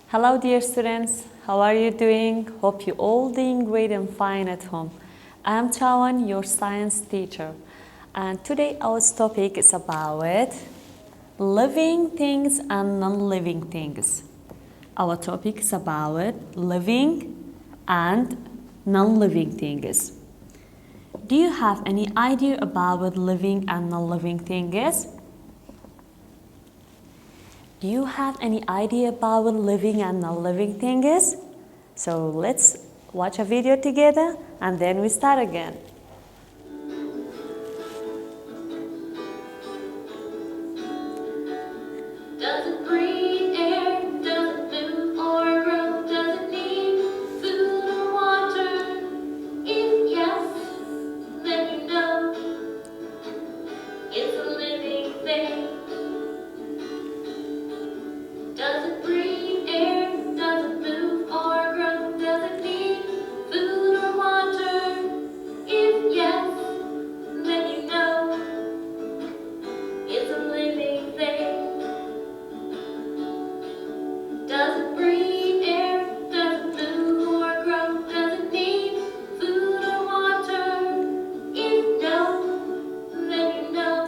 Hello dear students, how are you doing? Hope you're all doing great and fine at home. I am Chawan, your science teacher, and today our topic is about living things and non-living things. Our topic is about living and non-living things. Do you have any idea about living and non-living things? Do you have any idea about living and non-living things? So let's watch a video together and then we start again. Does it breathe air? Does it move or grow? Does it need food or water? If yes, then you know it's a living thing. Does it breathe air? Does it move or grow? Does it need food or water? If yes, then you know it's a living thing. Does it breathe air? Does it move or grow? Does it need food or water? If no, then you know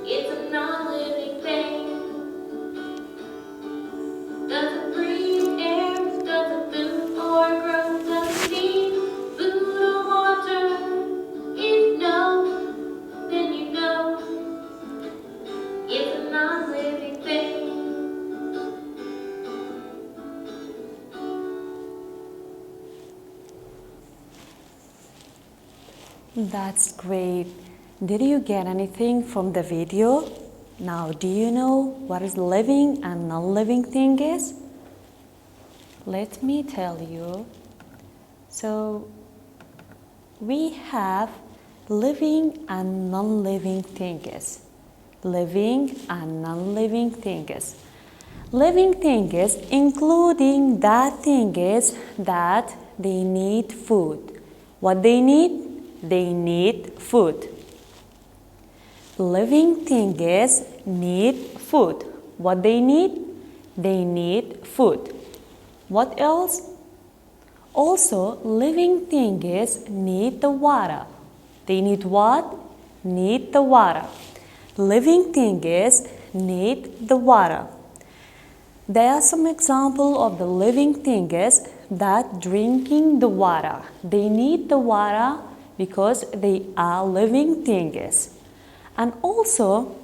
it's a non-living thing. Does it breathe air? Does it move or grow? Does it need food or water? If no, then you know it's a non-living thing. That's great. Did you get anything from the video? Now, do you know what is living and non-living thing is? Let me tell you. So, we have living and non-living things. Living and non-living things. Living things including that things that they need food. What they need? They need food. Living things need food. What they need? They need food. What else? Also, living things need the water. They need what? Need the water. Living things need the water. There are some examples of the living things that drinking the water. They need the water because they are living things. And also,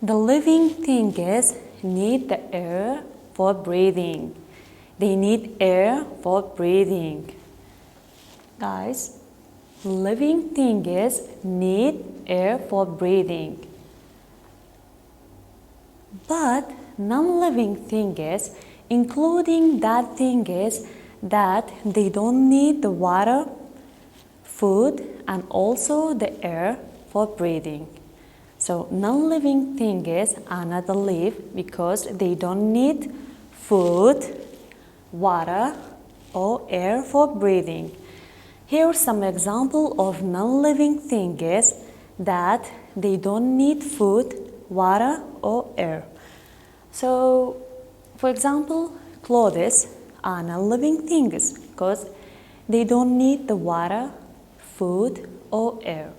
the living things need the air for breathing. They need air for breathing. Guys, living things need air for breathing. But non-living things, including that things that they don't need the water, food, and also the air for breathing. So non-living things are not alive because they don't need food, water, or air for breathing. Here are some examples of non-living things that they don't need food, water, or air. So, for example, clothes are non-living things because they don't need the water, food, or air.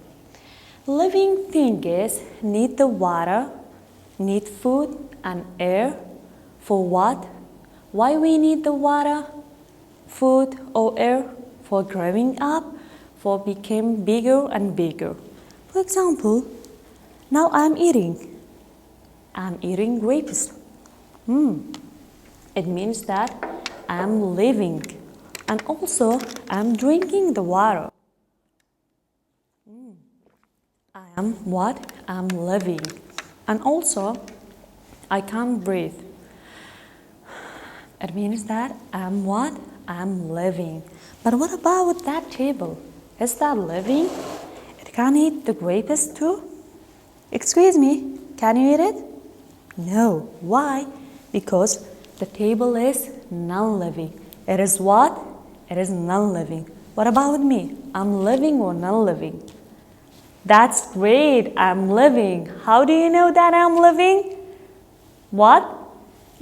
Living things need the water, need food and air. For what? Why we need the water, food, or air? For growing up, for becoming bigger and bigger. For example, now I'm eating. I'm eating grapes. It means that I'm living. And also, I'm drinking the water. I am what? I'm living. And also, I can't breathe. It means that I'm what? I'm living. But what about that table? Is that living? It can eat the grapes too? Excuse me, can you eat it? No. Why? Because the table is non-living. It is what? It is non-living. What about me? I'm living or non-living? That's great. I'm living. How do you know that I'm living? What?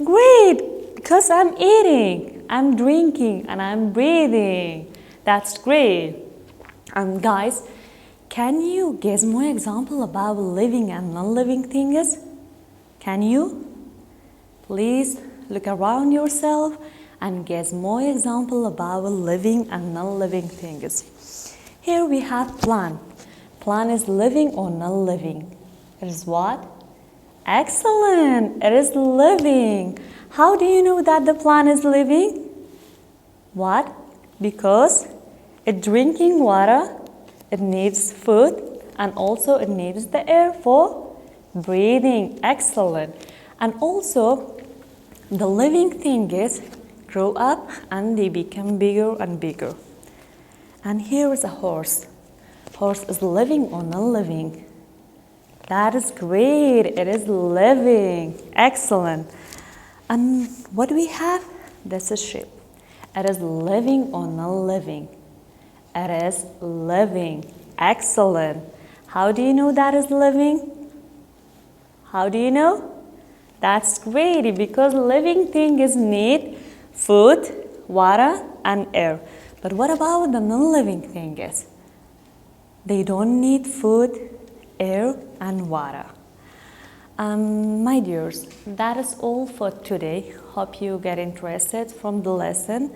Great! Because I'm eating, I'm drinking, and I'm breathing. That's great. And guys, can you give more example about living and non-living things? Can you? Please look around yourself and give more example about living and non-living things. Here we have plant. Plant is living or non-living. It is what? Excellent! It is living. How do you know that the plant is living? What? Because it's drinking water, it needs food, and also it needs the air for breathing. Excellent. And also, the living things grow up and they become bigger and bigger. And here is a horse. Horse is living or non-living? That is great. It is living. Excellent. And what do we have? This is sheep. It is living or non-living? It is living. Excellent. How do you know that is living? How do you know? That's great, because living things need food, water, and air. But what about the non-living things? They don't need food, air, and water. My dears, that is all for today. Hope you get interested from the lesson.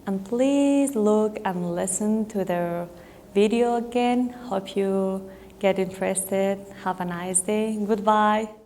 And please look and listen to the video again. Hope you get interested. Have a nice day. Goodbye.